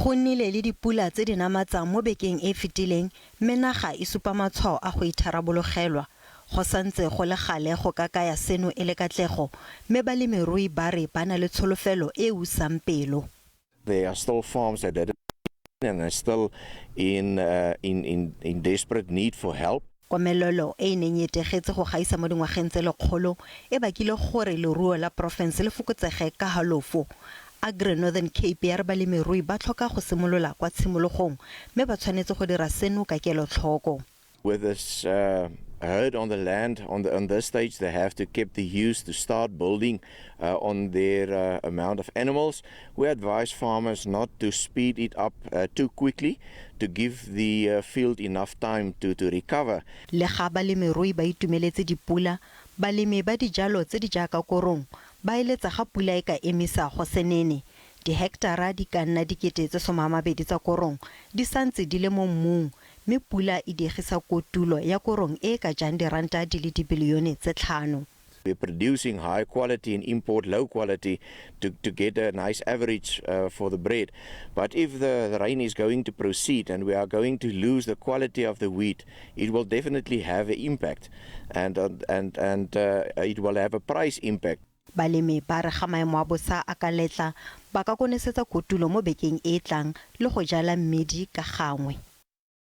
Go nnile le dipula tse di namatsang mo bekeng e fetileng, mme naga e supa matshwao a go itharabologelwa. Go santse go le gale go ka kaya seno e le katlego, mme balemirui ba re ba na le tsholofelo e usang pelo. There are still farms that didn't and are still in desperate need for help. Komelelo e neng e etegetse go gaisa mo dingwageng tse lekgolo e bakile gore leruo la Profense le fokotsege ka halofo. Agri Northern Cape ya re balemirui ba tlhoka go simolola kwa tshimologong, mme ba tshwanetse go dira seno ka kelotlhoko. With this herd on the land, on this stage, they have to keep the ewes to start building on their amount of animals. We advise farmers not to speed it up too quickly to give the field enough time to recover. Le ga balemirui ba itumeletse dipula, balemi ba dijalo tse di jaaka korong ba eletsa ga pula e ka emisa go senene. Dihektara di ka nna 20,000 tsa korong di santse di le mo mmung, mme pula e diegisa kotulo ya korong e ka jang diranta di le dibilione tse 5. We're producing high quality and import low quality to get a nice average for the bread. But if the rain is going to proceed and we are going to lose the quality of the wheat, it will definitely have an impact, and it will have a price impact. Balemi ba re ga maemo a bosa a ka letla ba ka konesetsa kotulo mo bekeng e tlang le go jala mmidi ka gangwe.